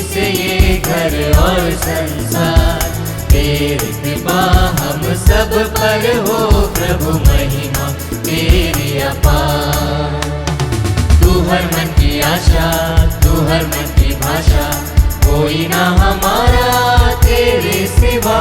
से ये घर और संसार, तेरी कृपा हम सब पर हो प्रभु, महिमा तेरी अपार। तू हर मन की आशा, तू हर मन की भाषा, कोई ना हमारा तेरे सिवा।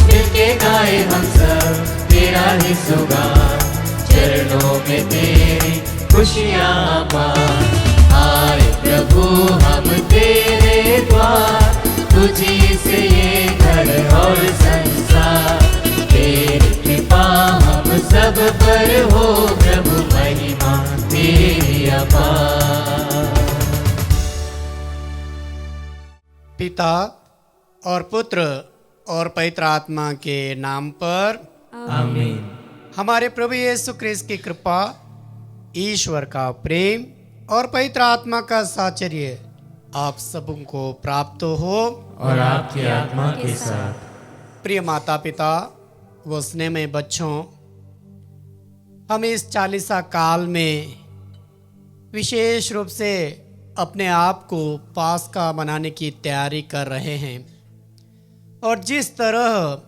मिलके गाए हम सब तेरा ही सुगान, चरणों में तेरी खुशियाँ पार। आए प्रभु हम तेरे द्वार, तुझी से ये घर और संसार, तेरी कृपा हम सब पर हो प्रभु, महिमा तेरी अपार। पिता और पुत्र और पवित्र आत्मा के नाम पर आमीन। हमारे प्रभु यीशु ख्रिस्त की कृपा, ईश्वर का प्रेम और पवित्र आत्मा का साचर्य आप सबको प्राप्त हो और आपकी आत्मा के साथ। प्रिय माता पिता व स्नेहमय बच्चों, हम इस चालीसा काल में विशेष रूप से अपने आप को पास्का मनाने की तैयारी कर रहे हैं। और जिस तरह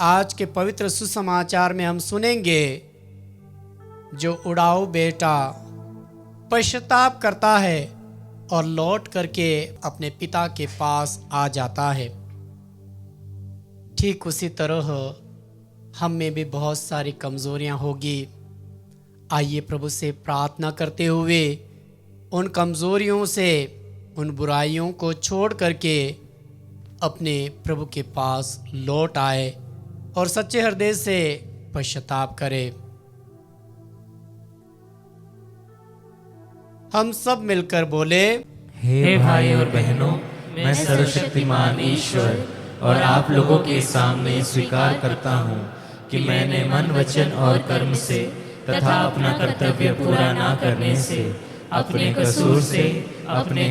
आज के पवित्र सुसमाचार में हम सुनेंगे, जो उड़ाऊ बेटा पश्चाताप करता है और लौट करके अपने पिता के पास आ जाता है, ठीक उसी तरह हम में भी बहुत सारी कमजोरियां होगी। आइए प्रभु से प्रार्थना करते हुए उन कमजोरियों से, उन बुराइयों को छोड़ करके अपने प्रभु के पास लौट आए और सच्चे हृदय से पश्चाताप करें। हम सब मिलकर बोले, हे भाई और बहनों, मैं सर्वशक्तिमान ईश्वर और आप लोगों के सामने स्वीकार करता हूँ कि मैंने मन, वचन और कर्म से तथा अपना कर्तव्य पूरा ना करने से, अपने कसूर से, अपने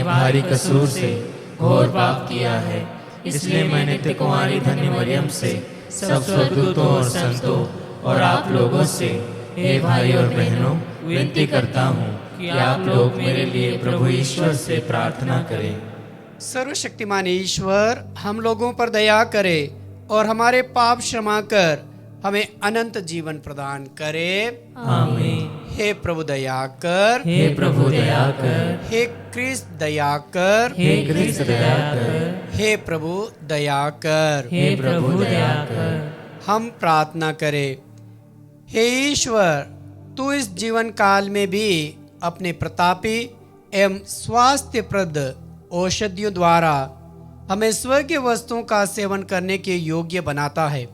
भारी कसूर से घोर पाप किया है। इसलिए मैंने नित्य कुंवारी धन्य मरियम से, सब स्वर्गदूतों और संतों और आप लोगों से, हे भाई और बहनों, विनती करता हूँ कि आप लोग मेरे लिए प्रभु ईश्वर से प्रार्थना करें। सर्वशक्तिमान ईश्वर हम लोगों पर दया करे और हमारे पाप क्षमा कर हमें अनंत जीवन प्रदान करे। आमीन। हे प्रभु दया कर, हे प्रभु दया कर, हे क्रिस्त दया कर, हे क्रिस्त दया कर, हे प्रभु दया कर। हे प्रभु दया कर। हम प्रार्थना करें। हे ईश्वर, तू इस जीवन काल में भी अपने प्रतापी एवं स्वास्थ्यप्रद औषधियों द्वारा हमें स्वर्गीय वस्तुओं का सेवन करने के योग्य बनाता है।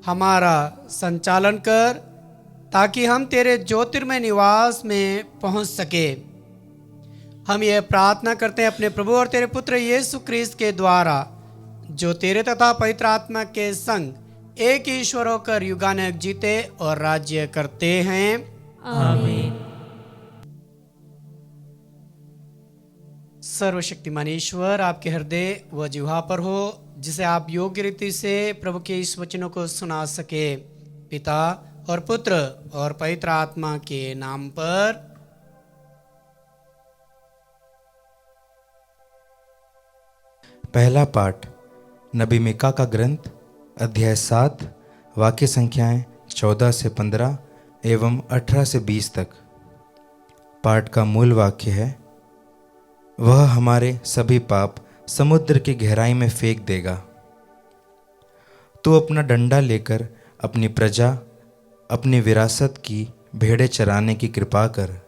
हमारा संचालन कर ताकि हम तेरे ज्योतिर्मय निवास में पहुंच सके। हम यह प्रार्थना करते हैं अपने प्रभु और तेरे पुत्र यीशु ख्रिस्त के द्वारा, जो तेरे तथा पवित्र आत्मा के संग एक ईश्वर होकर युगानुयुग जीते और राज्य करते हैं। आमीन। सर्वशक्तिमान ईश्वर आपके हृदय व जिह्वा पर हो, जिसे आप योग्य रीति से प्रभु के इस वचनों को सुना सके। पिता और पुत्र और पवित्र आत्मा के नाम पर। पहला पाठ नबी मीका का ग्रंथ, अध्याय 7, वाक्य संख्याएं 14 से 15 एवं 18 से 20 तक। पाठ का मूल वाक्य है, वह हमारे सभी पाप समुद्र की गहराई में फेंक देगा। तू अपना डंडा लेकर अपनी प्रजा, अपनी विरासत की भेड़ें चराने की कृपा कर।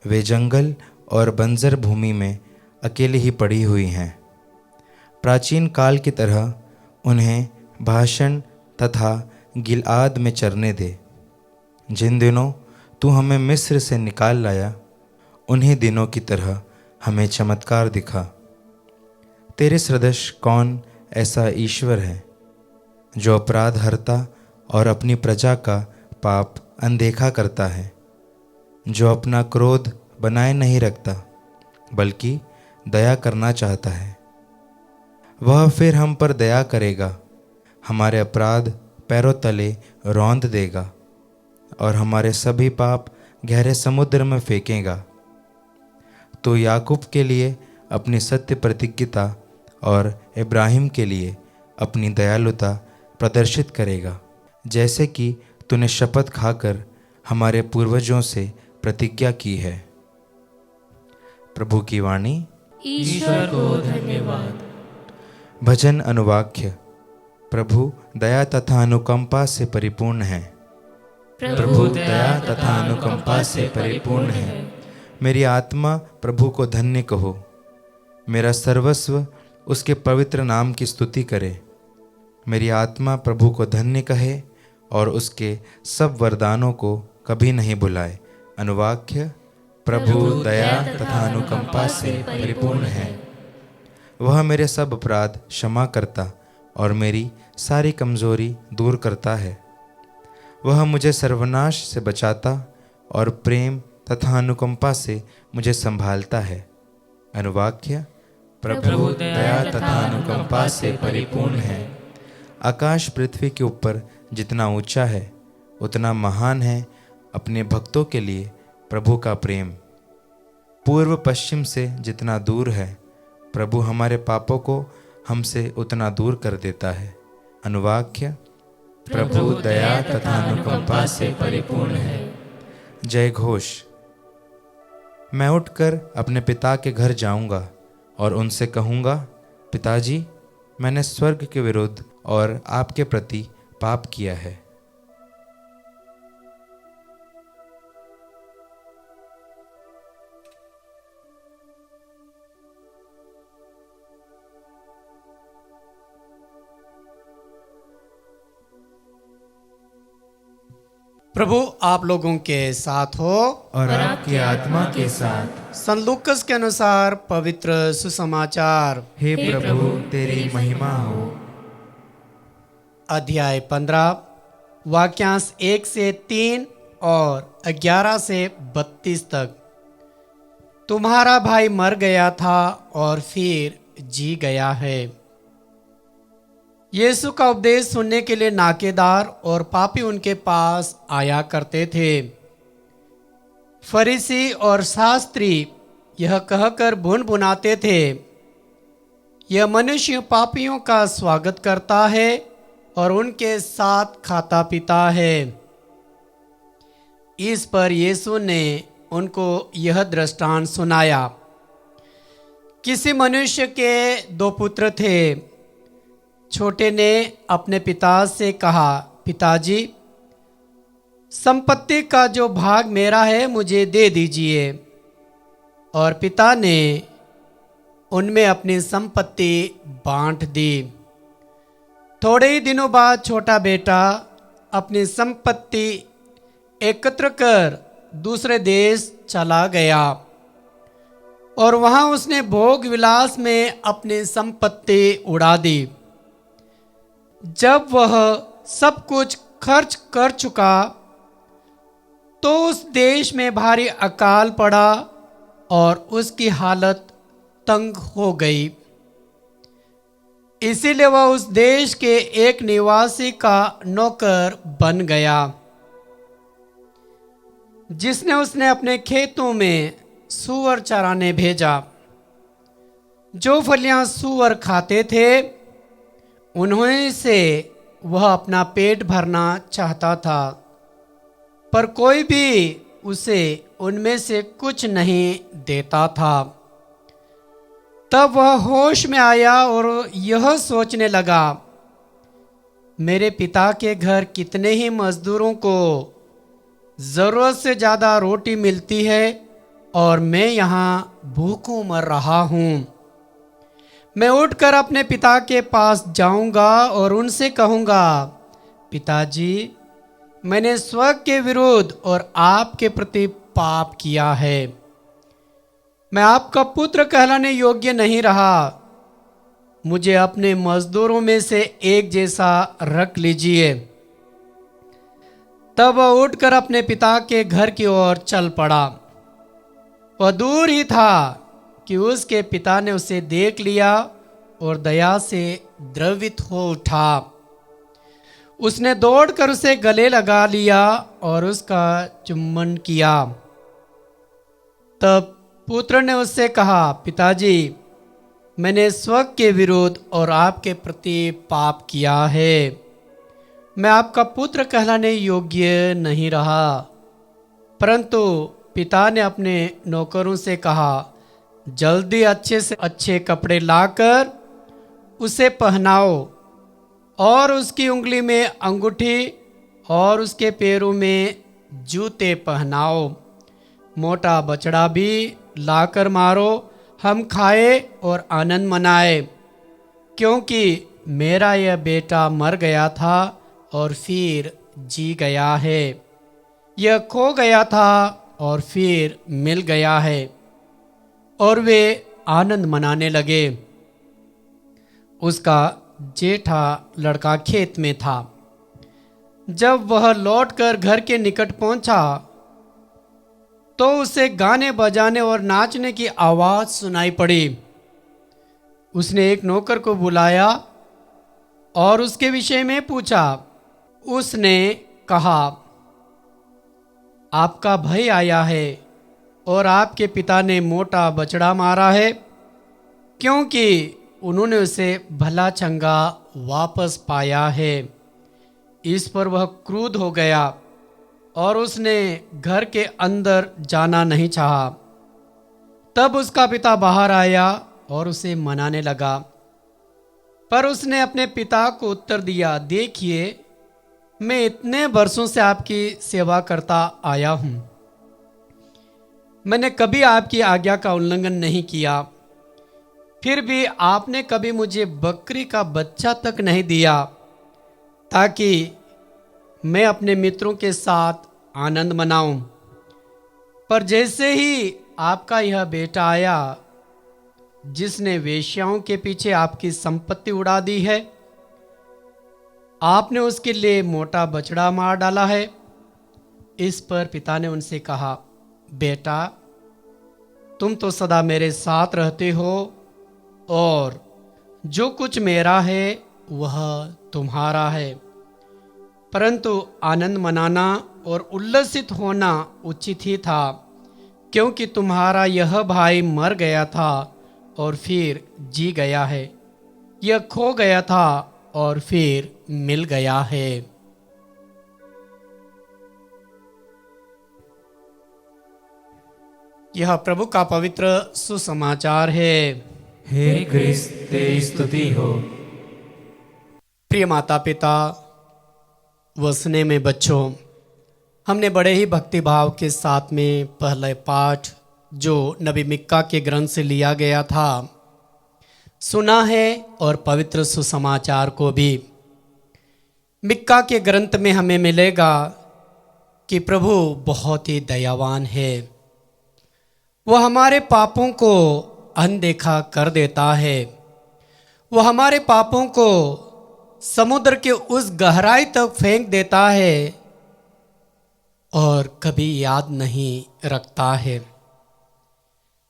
वे जंगल और बंजर भूमि में अकेली ही पड़ी हुई हैं। प्राचीन काल की तरह उन्हें भाषण तथा गिलआद में चरने दे। जिन दिनों तू हमें मिस्र से निकाल लाया, उन्हीं दिनों की तरह हमें चमत्कार दिखा। तेरे सदृश कौन ऐसा ईश्वर है जो अपराध हरता और अपनी प्रजा का पाप अनदेखा करता है, जो अपना क्रोध बनाए नहीं रखता बल्कि दया करना चाहता है। वह फिर हम पर दया करेगा, हमारे अपराध पैरों तले रौंद देगा और हमारे सभी पाप गहरे समुद्र में फेंकेगा। तो याकूब के लिए अपनी सत्य प्रतिज्ञता और इब्राहिम के लिए अपनी दयालुता प्रदर्शित करेगा, जैसे कि तूने शपथ खाकर हमारे पूर्वजों से प्रतिज्ञा की है। प्रभु की वाणी। ईश्वर को धन्यवाद। भजन अनुवाक्य। प्रभु दया तथा अनुकंपा से परिपूर्ण है। प्रभु दया तथा अनुकंपा से परिपूर्ण है। मेरी आत्मा प्रभु को धन्य कहो। मेरा सर्वस्व उसके पवित्र नाम की स्तुति करे। मेरी आत्मा प्रभु को धन्य कहे और उसके सब वरदानों को कभी नहीं भुलाए। अनुवाक्य। प्रभु दया तथा अनुकंपा से परिपूर्ण है। वह मेरे सब अपराध क्षमा करता और मेरी सारी कमजोरी दूर करता है। वह मुझे सर्वनाश से बचाता और प्रेम तथा अनुकंपा से मुझे संभालता है। अनुवाक्य। प्रभु दया तथा अनुकंपा से परिपूर्ण है। आकाश पृथ्वी के ऊपर जितना ऊंचा है उतना महान है अपने भक्तों के लिए प्रभु का प्रेम। पूर्व पश्चिम से जितना दूर है प्रभु हमारे पापों को हमसे उतना दूर कर देता है। अनुवाक्य। प्रभु दया तथा अनुकंपा से परिपूर्ण है। जय घोष। मैं उठकर अपने पिता के घर जाऊंगा और उनसे कहूंगा, पिताजी, मैंने स्वर्ग के विरुद्ध और आपके प्रति पाप किया है। प्रभु आप लोगों के साथ हो और आपकी आत्मा के साथ। संत लूकस के अनुसार पवित्र सुसमाचार। हे प्रभु, तेरी महिमा हो। अध्याय 15 वाक्यांश 1 से 3 और 11 से 32 तक। तुम्हारा भाई मर गया था और फिर जी गया है। यीशु का उपदेश सुनने के लिए नाकेदार और पापी उनके पास आया करते थे। फरीसी और शास्त्री यह कहकर भुनभुनाते थे, यह मनुष्य पापियों का स्वागत करता है और उनके साथ खाता पीता है। इस पर यीशु ने उनको यह दृष्टांत सुनाया। किसी मनुष्य के 2 पुत्र थे। छोटे ने अपने पिता से कहा, पिताजी, संपत्ति का जो भाग मेरा है मुझे दे दीजिए। और पिता ने उनमें अपनी संपत्ति बांट दी। थोड़े ही दिनों बाद छोटा बेटा अपनी संपत्ति एकत्र कर दूसरे देश चला गया और वहां उसने भोग विलास में अपनी संपत्ति उड़ा दी। जब वह सब कुछ खर्च कर चुका तो उस देश में भारी अकाल पड़ा और उसकी हालत तंग हो गई। इसीलिए वह उस देश के एक निवासी का नौकर बन गया, जिसने उसने अपने खेतों में सूअर चराने भेजा। जो फलियां सूअर खाते थे उन्हीं से वह अपना पेट भरना चाहता था, पर कोई भी उसे उनमें से कुछ नहीं देता था। तब वह होश में आया और यह सोचने लगा, मेरे पिता के घर कितने ही मजदूरों को ज़रूरत से ज़्यादा रोटी मिलती है और मैं यहाँ भूखों मर रहा हूँ। मैं उठकर अपने पिता के पास जाऊंगा और उनसे कहूंगा, पिताजी, मैंने स्वर्ग के विरुद्ध और आपके प्रति पाप किया है। मैं आपका पुत्र कहलाने योग्य नहीं रहा। मुझे अपने मजदूरों में से एक जैसा रख लीजिए। तब वह उठकर अपने पिता के घर की ओर चल पड़ा। वह दूर ही था कि उसके पिता ने उसे देख लिया और दया से द्रवित हो उठा। उसने दौड़कर उसे गले लगा लिया और उसका चुम्बन किया। तब पुत्र ने उससे कहा, पिताजी, मैंने स्वर्ग के विरुद्ध और आपके प्रति पाप किया है। मैं आपका पुत्र कहलाने योग्य नहीं रहा। परंतु पिता ने अपने नौकरों से कहा, जल्दी अच्छे से अच्छे कपड़े लाकर उसे पहनाओ और उसकी उंगली में अंगूठी और उसके पैरों में जूते पहनाओ। मोटा बछड़ा भी लाकर मारो, हम खाए और आनंद मनाए, क्योंकि मेरा यह बेटा मर गया था और फिर जी गया है, यह खो गया था और फिर मिल गया है। और वे आनंद मनाने लगे। उसका जेठा लड़का खेत में था। जब वह लौटकर घर के निकट पहुंचा तो उसे गाने बजाने और नाचने की आवाज सुनाई पड़ी। उसने एक नौकर को बुलाया और उसके विषय में पूछा। उसने कहा, आपका भाई आया है और आपके पिता ने मोटा बछड़ा मारा है, क्योंकि उन्होंने उसे भला चंगा वापस पाया है। इस पर वह क्रुद्ध हो गया और उसने घर के अंदर जाना नहीं चाहा। तब उसका पिता बाहर आया और उसे मनाने लगा। पर उसने अपने पिता को उत्तर दिया, देखिए, मैं इतने वर्षों से आपकी सेवा करता आया हूं। मैंने कभी आपकी आज्ञा का उल्लंघन नहीं किया। फिर भी आपने कभी मुझे बकरी का बच्चा तक नहीं दिया, ताकि मैं अपने मित्रों के साथ आनंद मनाऊं। पर जैसे ही आपका यह बेटा आया, जिसने वेश्याओं के पीछे आपकी संपत्ति उड़ा दी है, आपने उसके लिए मोटा बछड़ा मार डाला है। इस पर पिता ने उनसे कहा, बेटा, तुम तो सदा मेरे साथ रहते हो और जो कुछ मेरा है वह तुम्हारा है। परंतु आनंद मनाना और उल्लसित होना उचित ही था, क्योंकि तुम्हारा यह भाई मर गया था और फिर जी गया है, यह खो गया था और फिर मिल गया है। यह प्रभु का पवित्र सुसमाचार है। हे क्रिस्त, तेरी स्तुति हो। प्रिय माता पिता व स्नेह में बच्चों, हमने बड़े ही भक्ति भाव के साथ में पहले पाठ जो नबी मिक्का के ग्रंथ से लिया गया था सुना है, और पवित्र सुसमाचार को भी। मिक्का के ग्रंथ में हमें मिलेगा कि प्रभु बहुत ही दयावान है। वह हमारे पापों को अनदेखा कर देता है। वह हमारे पापों को समुद्र के उस गहराई तक फेंक देता है और कभी याद नहीं रखता है।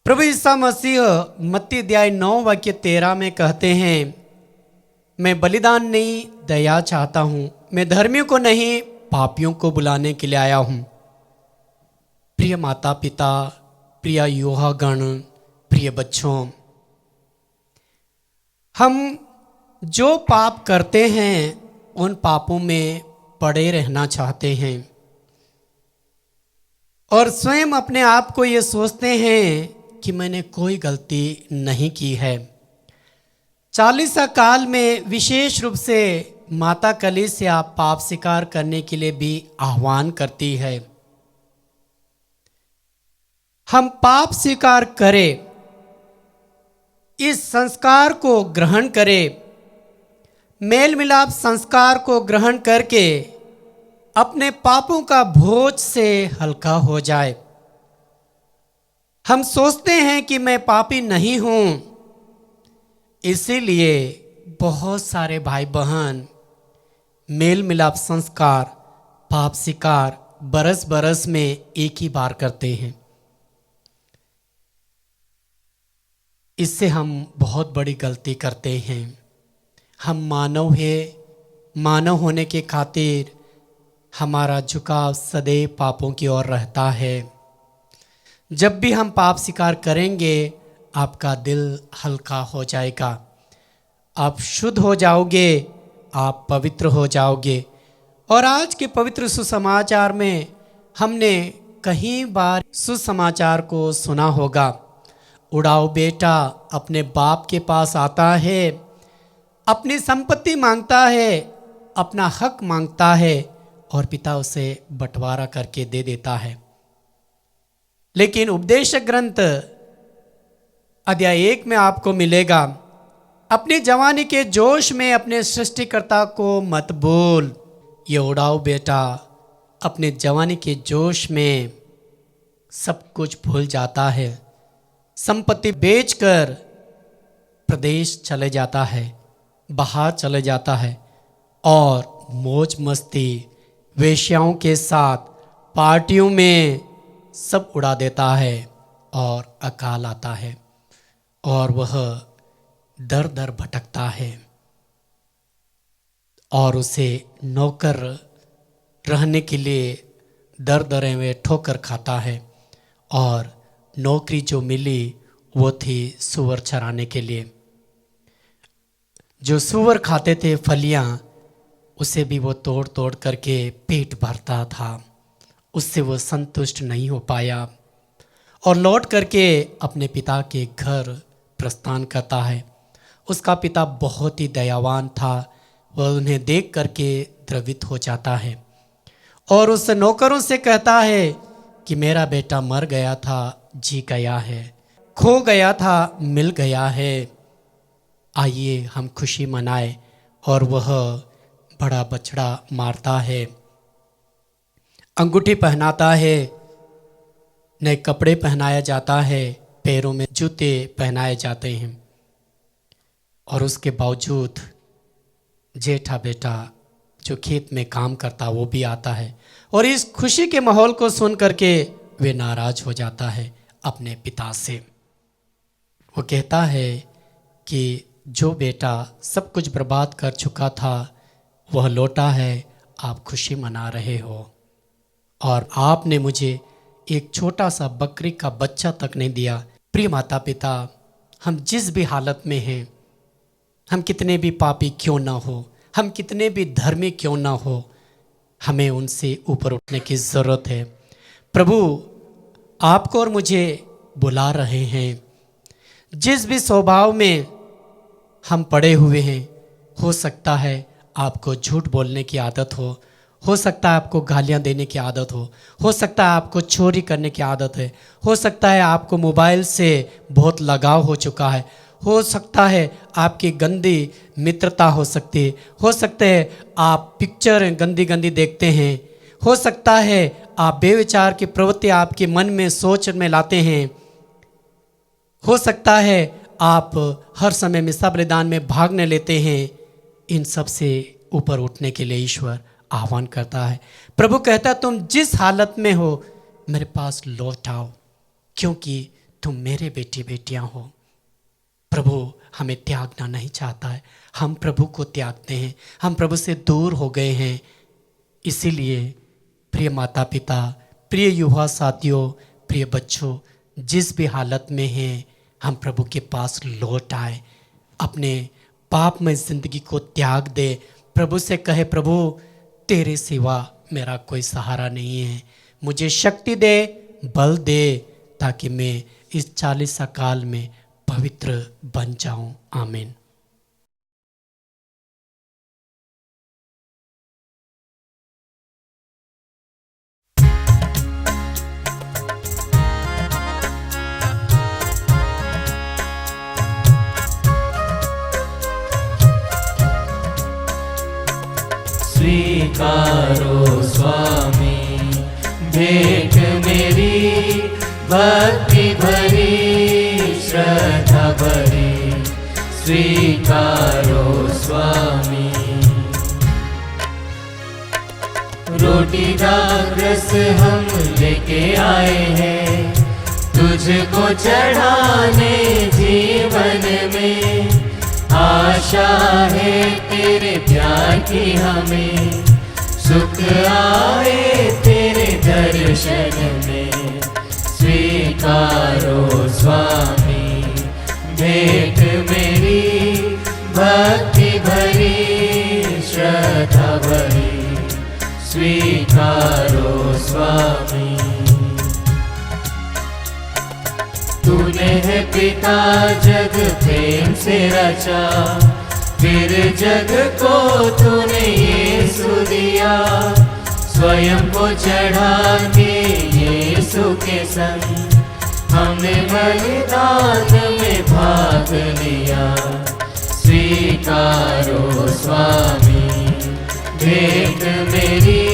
प्रभु ईसा मसीह मत्ती अध्याय 9 वाक्य 13 में कहते हैं, मैं बलिदान नहीं दया चाहता हूं, मैं धर्मियों को नहीं पापियों को बुलाने के लिए आया हूं। प्रिय माता पिता, प्रिय युवागण, प्रिय बच्चों, हम जो पाप करते हैं उन पापों में पड़े रहना चाहते हैं और स्वयं अपने आप को ये सोचते हैं कि मैंने कोई गलती नहीं की है। 40 काल में विशेष रूप से माता कलीसिया पाप स्वीकार करने के लिए भी आह्वान करती है। हम पाप स्वीकार करें, इस संस्कार को ग्रहण करें, मेल मिलाप संस्कार को ग्रहण करके अपने पापों का बोझ से हल्का हो जाए। हम सोचते हैं कि मैं पापी नहीं हूं, इसीलिए बहुत सारे भाई बहन मेल मिलाप संस्कार, पाप स्वीकार बरस बरस में एक ही बार करते हैं। इससे हम बहुत बड़ी गलती करते हैं। हम मानव हैं, मानव होने के खातिर हमारा झुकाव सदैव पापों की ओर रहता है। जब भी हम पाप स्वीकार करेंगे आपका दिल हल्का हो जाएगा, आप शुद्ध हो जाओगे, आप पवित्र हो जाओगे। और आज के पवित्र सुसमाचार में हमने कई बार सुसमाचार को सुना होगा। उड़ाऊ बेटा अपने बाप के पास आता है, अपनी संपत्ति मांगता है, अपना हक मांगता है और पिता उसे बंटवारा करके दे देता है। लेकिन उपदेशक ग्रंथ अध्याय 1 में आपको मिलेगा, अपनी जवानी के जोश में अपने सृष्टिकर्ता को मत भूल। ये उड़ाऊ बेटा अपने जवानी के जोश में सब कुछ भूल जाता है, संपत्ति बेचकर प्रदेश चले जाता है, बाहर चले जाता है और मौज मस्ती वेश्याओं के साथ पार्टियों में सब उड़ा देता है और अकाल आता है और वह दर दर भटकता है और उसे नौकर रहने के लिए दर दरे में ठोकर खाता है। और नौकरी जो मिली वो थी सूअर चराने के लिए। जो सूअर खाते थे फलियां, उसे भी वो तोड़ तोड़ करके पेट भरता था, उससे वो संतुष्ट नहीं हो पाया और लौट करके अपने पिता के घर प्रस्थान करता है। उसका पिता बहुत ही दयावान था, वह उन्हें देख करके द्रवित हो जाता है और उस नौकरों से कहता है कि मेरा बेटा मर गया था, जी गया है, खो गया था, मिल गया है, आइए हम खुशी मनाएं। और वह बड़ा बछड़ा मारता है, अंगूठी पहनाता है, नए कपड़े पहनाया जाता है, पैरों में जूते पहनाए जाते हैं और उसके बावजूद जेठा बेटा जो खेत में काम करता वो भी आता है और इस खुशी के माहौल को सुन करके वे नाराज हो जाता है अपने पिता से। वो कहता है कि जो बेटा सब कुछ बर्बाद कर चुका था वह लौटा है, आप खुशी मना रहे हो और आपने मुझे एक छोटा सा बकरी का बच्चा तक नहीं दिया। प्रिय माता पिता, हम जिस भी हालत में हैं, हम कितने भी पापी क्यों ना हो, हम कितने भी धर्मी क्यों ना हो, हमें उनसे ऊपर उठने की ज़रूरत है। प्रभु आपको और मुझे बुला रहे हैं। जिस भी स्वभाव में हम पड़े हुए हैं, हो सकता है आपको झूठ बोलने की आदत हो सकता है आपको गालियां देने की आदत हो सकता है आपको चोरी करने की आदत है, हो सकता है आपको मोबाइल से बहुत लगाव हो चुका है, हो सकता है आपकी गंदी मित्रता हो सकती है, हो सकता है आप पिक्चर गंदी गंदी देखते हैं, हो सकता है आप बेविचार की प्रवृत्ति आपके मन में सोच में लाते हैं, हो सकता है आप हर समय में सब बलिदान में भाग न लेते हैं। इन सब से ऊपर उठने के लिए ईश्वर आह्वान करता है। प्रभु कहता है तुम जिस हालत में हो मेरे पास लौट आओ, क्योंकि तुम मेरे बेटी बेटियां हो। प्रभु हमें त्यागना नहीं चाहता है, हम प्रभु को त्यागते हैं, हम प्रभु से दूर हो गए हैं। इसीलिए प्रिय माता पिता, प्रिय युवा साथियों, प्रिय बच्चों, जिस भी हालत में हैं हम प्रभु के पास लौट आए, अपने पापमय जिंदगी को त्याग दे, प्रभु से कहे प्रभु तेरे सिवा मेरा कोई सहारा नहीं है, मुझे शक्ति दे, बल दे, ताकि मैं इस 40 काल में पवित्र बन जाऊं। आमीन। स्वीकारो स्वामी भेंट मेरी, भक्ति भरी श्रद्धा भरी, स्वीकारो स्वामी। रोटी दाल रस हम लेके आए हैं, तुझको चढ़ाने जीवन में, आशा है तेरे प्यार की हमें, सुख आए तेरे दर्शन में। स्वीकार स्वीकारो स्वामी भेंट मेरी, भक्ति भरी श्रद्धा भरी स्वीकारो स्वामी। तूने है पिता जग प्रेम से रचा, फिर जग को तूने यीशु दिया, स्वयं को चढ़ा के यीशु के संग हमने बलिदान में भाग लिया। स्वीकारो स्वामी भेंट मेरी,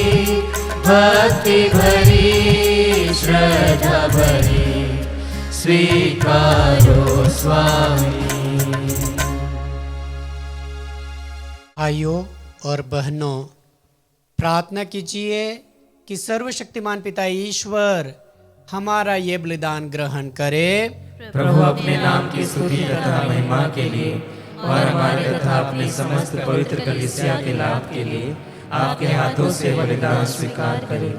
भक्ति भरी श्रद्धा भरी स्वीकारो स्वामी। भाइयों और बहनों, प्रार्थना कीजिए कि सर्वशक्तिमान पिता ईश्वर हमारा ये बलिदान ग्रहण करे। प्रभु अपने नाम की स्तुति तथा महिमा के लिए और हमारे तथा अपनी समस्त पवित्र कलीसिया के लाभ के लिए आपके हाथों से बलिदान स्वीकार करें।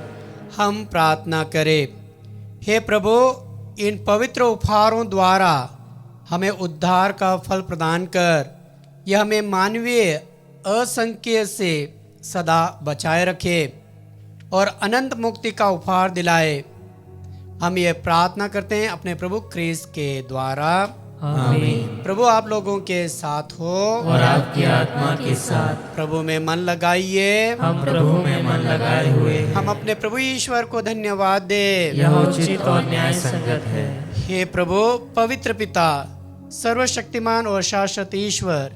हम प्रार्थना करें। हे प्रभु, इन पवित्र उपहारों द्वारा हमें उद्धार का फल प्रदान कर, यह हमें मानवीय असंख्य से सदा बचाए रखे और अनंत मुक्ति का उपहार दिलाए। हम ये प्रार्थना करते हैं अपने प्रभु क्रिस्त के द्वारा। आमीन। प्रभु आप लोगों के साथ हो और आपकी आत्मा के साथ। प्रभु में मन लगाइए। हम प्रभु में मन लगाए हुए हैं। हम अपने प्रभु ईश्वर को धन्यवाद दे। यह उचित और न्याय संगत है। हे प्रभु पवित्र पिता, सर्वशक्तिमान और शाश्वत ईश्वर,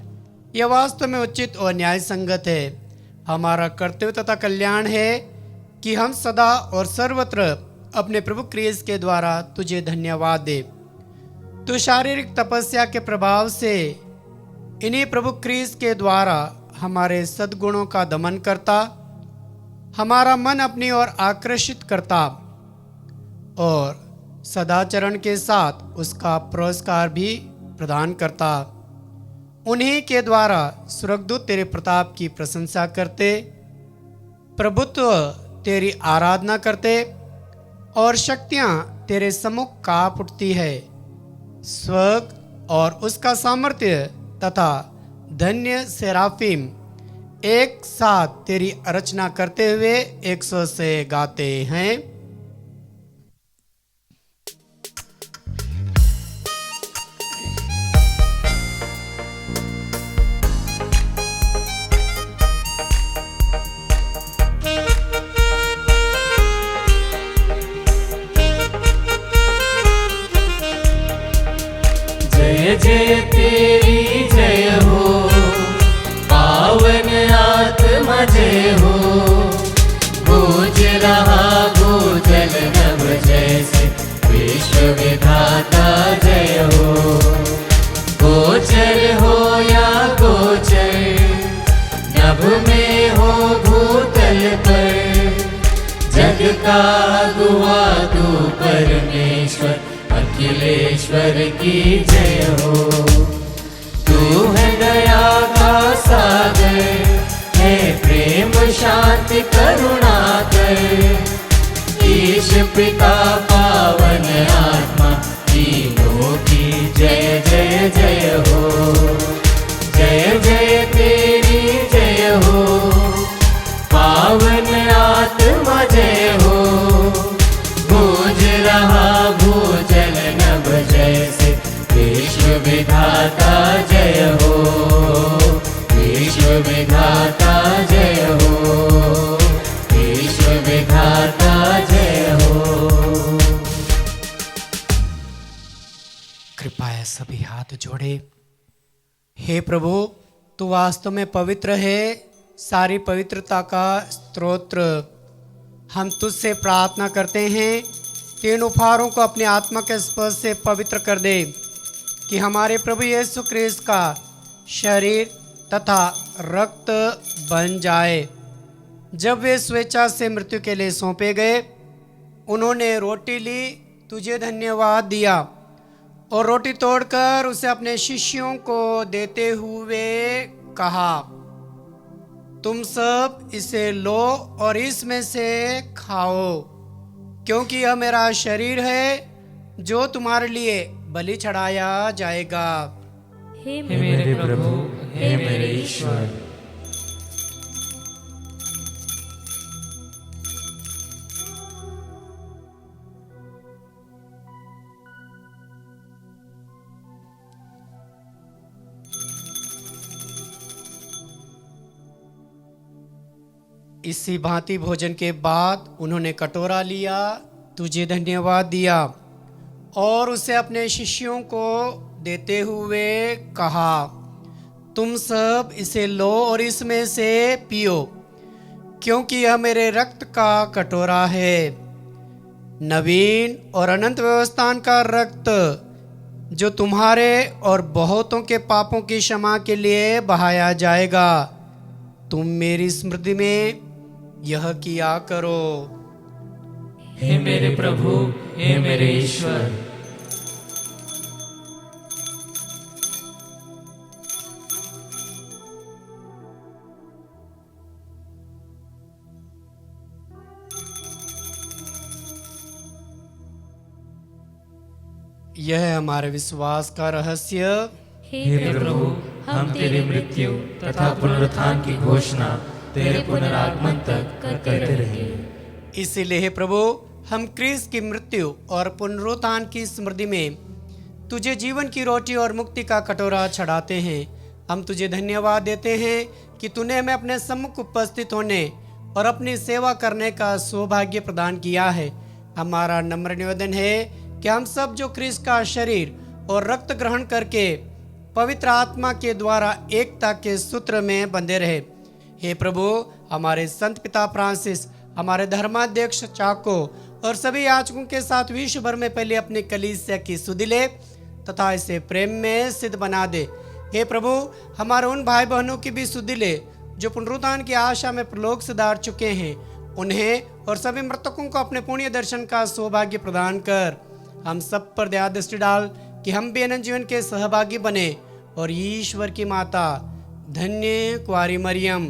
यह वास्तव में उचित और न्याय संगत है। हमारा कर्तव्य तथा कल्याण है कि हम सदा और सर्वत्र अपने प्रभु क्रिस्त के द्वारा तुझे धन्यवाद दे। तू शारीरिक तपस्या के प्रभाव से इन्हीं प्रभु क्रिस्त के द्वारा हमारे सद्गुणों का दमन करता, हमारा मन अपनी ओर आकर्षित करता और सदाचरण के साथ उसका पुरस्कार भी प्रदान करता। उन्हीं के द्वारा स्वर्गदूत तेरे प्रताप की प्रशंसा करते, प्रभुत्व तेरी आराधना करते और शक्तियां तेरे सम्मुख कांप उठती है। स्वर्ग और उसका सामर्थ्य तथा धन्य सेराफिम एक साथ तेरी अर्चना करते हुए 100 से गाते हैं। जय जय तेरी जय हो, पावन आत्मा जय हो। गूंज रहा भूतल नभ जैसे, विश्व विधाता जय हो। गोचर हो या गोचर, नभ में हो भूतल पर, जग का अगुआ तू परमेश्वर, अखिलेश्वर की जय हो। तू है दया का सागर, है प्रेम शांति करुणा कर। ईश पिता पावन आत्मा, तीनों की जय जय जय हो। जय जय तेरी जय हो, पावन आत्मा जय हो। गूंज रहा भूजल नभ जैसे, विश्व विधाता जय हो। विश्व विधाता जय हो। विश्व विधाता जय हो। कृपया सभी हाथ जोड़े। हे प्रभु, तू वास्तव में पवित्र है, सारी पवित्रता का स्तोत्र। हम तुझसे प्रार्थना करते हैं, तीन उपहारों को अपनी आत्मा के स्पर्श से पवित्र कर दे, कि हमारे प्रभु यीशु क्रिस्त का शरीर तथा रक्त बन जाए। जब वे स्वेच्छा से मृत्यु के लिए सौंपे गए, उन्होंने रोटी ली, तुझे धन्यवाद दिया और रोटी तोड़कर उसे अपने शिष्यों को देते हुए कहा, तुम सब इसे लो और इसमें से खाओ, क्योंकि यह मेरा शरीर है जो तुम्हारे लिए बलि चढ़ाया जाएगा। हे मेरे प्रभु, हे मेरे ईश्वर। इसी भांति भोजन के बाद उन्होंने कटोरा लिया, तुझे धन्यवाद दिया और उसे अपने शिष्यों को देते हुए कहा, तुम सब इसे लो और इसमें से पियो, क्योंकि यह मेरे रक्त का कटोरा है, नवीन और अनंत व्यवस्थान का रक्त, जो तुम्हारे और बहुतों के पापों की क्षमा के लिए बहाया जाएगा। तुम मेरी स्मृति में यह किया करो। हे मेरे प्रभु, हे मेरे ईश्वर। यह है हमारे विश्वास का रहस्य। हे प्रभु, हम तेरी मृत्यु तथा पुनरुत्थान की घोषणा तेरे पुनरागमन तक करते रहेंगे। इसीलिए हे प्रभु, हम क्रिस्त की मृत्यु और पुनरुत्थान की स्मृति में तुझे जीवन की रोटी और मुक्ति का कटोरा चढ़ाते हैं। हम तुझे धन्यवाद देते हैं कि तूने हमें अपने सम्मुख उपस्थित होने और अपनी सेवा करने का सौभाग्य प्रदान किया है। हमारा नम्र निवेदन है कि हम सब जो क्रिस्त का शरीर और रक्त ग्रहण करके पवित्र आत्मा के द्वारा एकता के सूत्र में बंधे रहे। हे प्रभु, हमारे संत पिता फ्रांसिस, हमारे धर्माध्यक्ष चाको और सभी याजकों के साथ विश्व भर में पहले अपनी कलीसिया की सुधि ले तथा इसे प्रेम में सिद्ध बना दे। हे प्रभु, हमारे उन भाई बहनों की भी सुधि ले जो पुनरुत्थान की आशा में प्रलोक सिधार चुके हैं। उन्हें और सभी मृतकों को अपने पुण्य दर्शन का सौभाग्य प्रदान कर। हम सब पर दया दृष्टि डाल कि हम भी अनंत जीवन के सहभागी बने और ईश्वर की माता धन्य कुंवारी मरियम,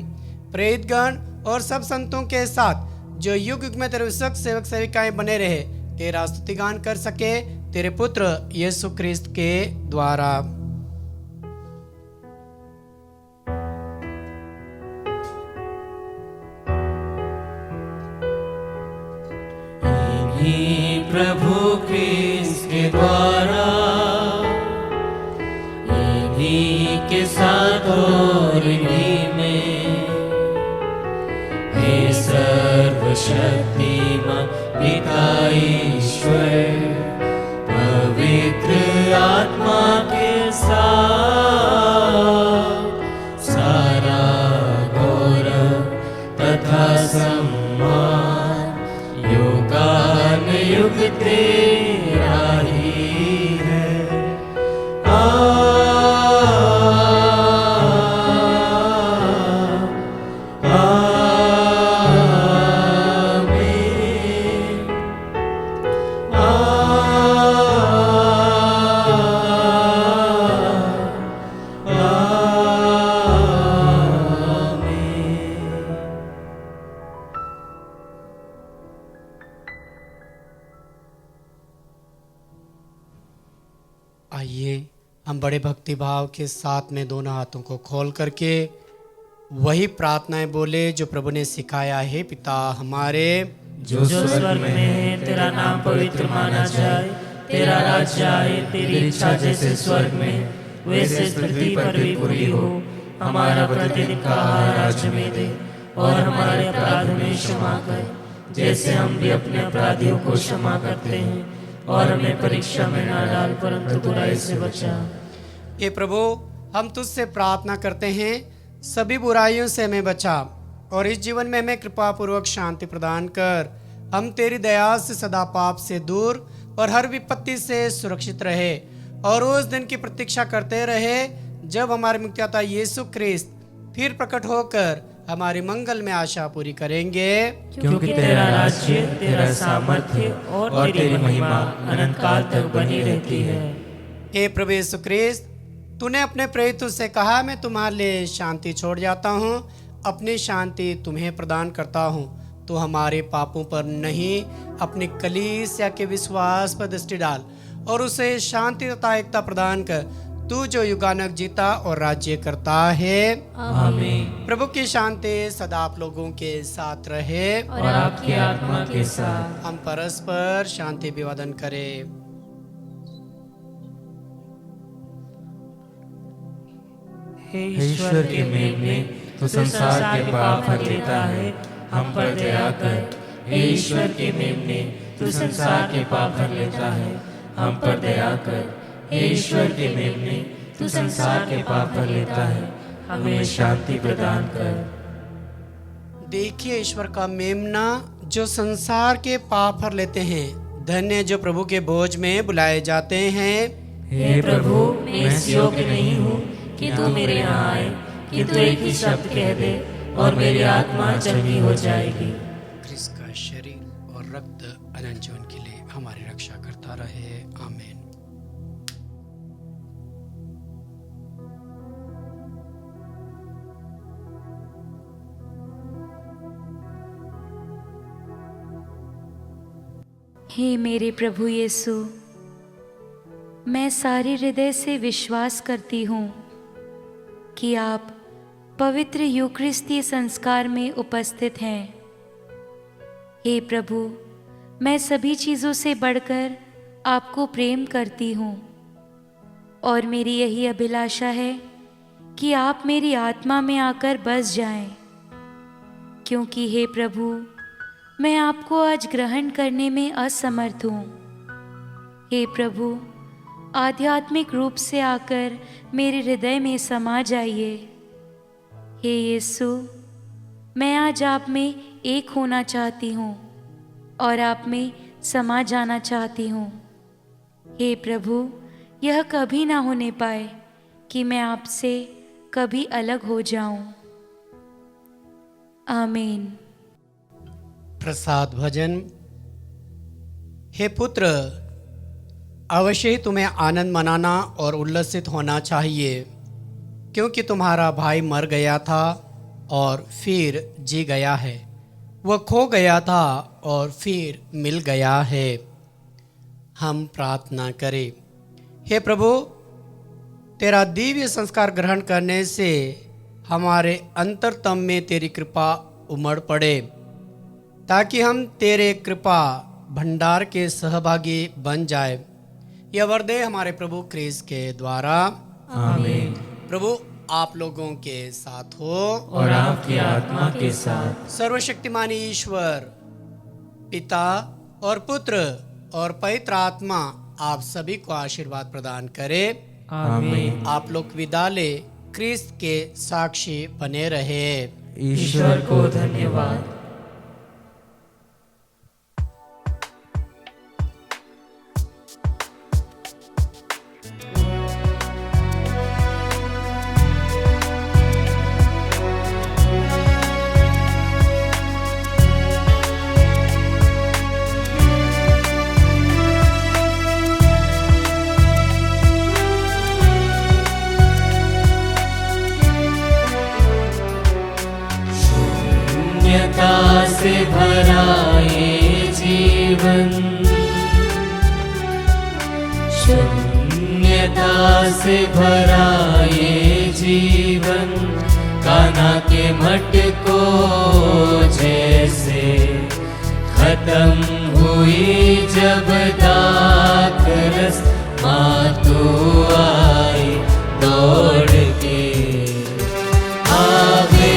प्रेरितगण और सब संतों के साथ जो युग युग में तेरे विश्वस्त सेवक सेविकाएं बने रहे, तेरा स्तुतिगान कर सके तेरे पुत्र यीशु क्रिस्त के द्वारा। प्रभु क्रिस्त के द्वारा, इन्हीं के साथ और इन्हीं में, हे सर्वशक्तिमान पिता ईश्वर, पवित्र आत्मा के साथ सारा गौरव तथा सम्मान युगान युग तेरा ही है। आइए हम बड़े भक्ति भाव के साथ में दोनों हाथों को खोल करके वही प्रार्थनाएं बोले जो प्रभु ने सिखाया है। पिता हमारे जो स्वर्ग में है, तेरा नाम पवित्र माना जाए, तेरा राज्य आए, तेरी इच्छा जैसे स्वर्ग में वैसे पृथ्वी पर भी पूरी हो। हमारा प्रतिदिन का आहार आज हमें दे और हमारे अपराध में क्षमा कर, जैसे हम भी अपने अपराधियों को क्षमा करते हैं, और हमें परीक्षा में न डाल परंतु बुराई से बचा। हे प्रभु, हम तुझसे प्रार्थना करते हैं सभी बुराइयों से हमें बचा और इस जीवन में हमें कृपा पूर्वक शांति प्रदान कर। हम तेरी दया से सदा पाप से दूर और हर विपत्ति से सुरक्षित रहे और उस दिन की प्रतीक्षा करते रहे जब हमारे मुक्तिदाता यीशु क्रिस्त फिर प्रकट होकर हमारी मंगल में आशा पूरी करेंगे। क्योंकि तेरा राज्य, तेरा सामर्थ्य और तेरी महिमा अनंत काल तक बनी रहती है। हे प्रभु यीशु क्रिस्त, तूने अपने प्रेरितों से कहा, मैं तुम्हारे लिए शांति छोड़ जाता हूँ, अपनी शांति तुम्हें प्रदान करता हूँ। तो हमारे पापों पर नहीं, अपनी कलीसिया के विश्वास पर दृष्टि डाल और उसे शांति तथा एकता प्रदान कर, तू जो युगानक जीता और राज्य करता है। आमीन। प्रभु की शांति सदा आप लोगों के साथ रहे और आपकी आत्मा के साथ। हम परस्पर शांति अभिवादन करें। हे ईश्वर के मेमने, तू संसार के पाप हर लेता है, हम पर दया कर। हे ईश्वर के मेमने, तू संसार के पाप हर लेता है, हम पर दया कर। हे ईश्वर के मेमने, तू संसार के पाप हर लेता है, हमें शांति प्रदान कर। देखिए ईश्वर का मेमना जो संसार के पाप हर लेते हैं। धन्य जो प्रभु के बोझ में बुलाए जाते हैं। हे प्रभु, मैं इस योग्य नहीं हूँ कि तू मेरे यहाँ आए, किंतु एक ही शब्द कह दे और मेरी आत्मा चंगी हो जाएगी। क्रिस्त का शरीर और रक्त अनंत जीवन के लिए हमारी रक्षा करता रहे। आमीन। हे मेरे प्रभु यीशु, मैं सारे हृदय से विश्वास करती हूँ कि आप पवित्र यूकरिस्ती संस्कार में उपस्थित हैं। हे प्रभु, मैं सभी चीज़ों से बढ़कर आपको प्रेम करती हूँ और मेरी यही अभिलाषा है कि आप मेरी आत्मा में आकर बस जाएं, क्योंकि हे प्रभु, मैं आपको आज ग्रहण करने में असमर्थ हूँ। हे प्रभु, आध्यात्मिक रूप से आकर मेरे हृदय में समा जाइए। हे यीशु, मैं आज आप में एक होना चाहती हूँ और आप में समा जाना चाहती हूँ। हे प्रभु, यह कभी ना होने पाए कि मैं आपसे कभी अलग हो जाऊं। आमीन। प्रसाद भजन। हे पुत्र, अवश्य ही तुम्हें आनंद मनाना और उल्लसित होना चाहिए, क्योंकि तुम्हारा भाई मर गया था और फिर जी गया है, वह खो गया था और फिर मिल गया है। हम प्रार्थना करें। हे प्रभु, तेरा दिव्य संस्कार ग्रहण करने से हमारे अंतरतम में तेरी कृपा उमड़ पड़े, ताकि हम तेरे कृपा भंडार के सहभागी बन जाए। यह वरदे हमारे प्रभु क्रिस्त के द्वारा। आमीन। प्रभु आप लोगों के साथ हो और आपकी आत्मा के साथ। सर्वशक्तिमान ईश्वर पिता और पुत्र और पवित्र आत्मा आप सभी को आशीर्वाद प्रदान करे। आमीन। आप लोग विदा ले क्रिस्त के साक्षी बने रहे। ईश्वर को धन्यवाद। से भरा ये जीवन, शून्यता से भरा ये जीवन, कान्हा के मट को जैसे खत्म हुई जब दाखरस, माँ तू आई दौड़ के। आवे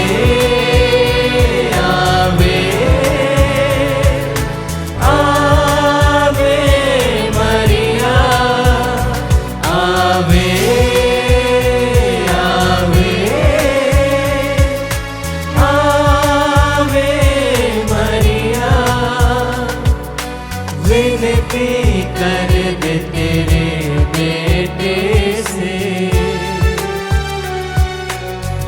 कर दे तेरे बेटे से,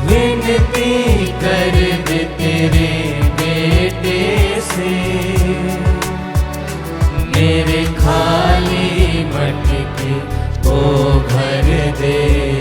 विनती कर दे तेरे बेटे से, मेरे खाली मटके को भर दे।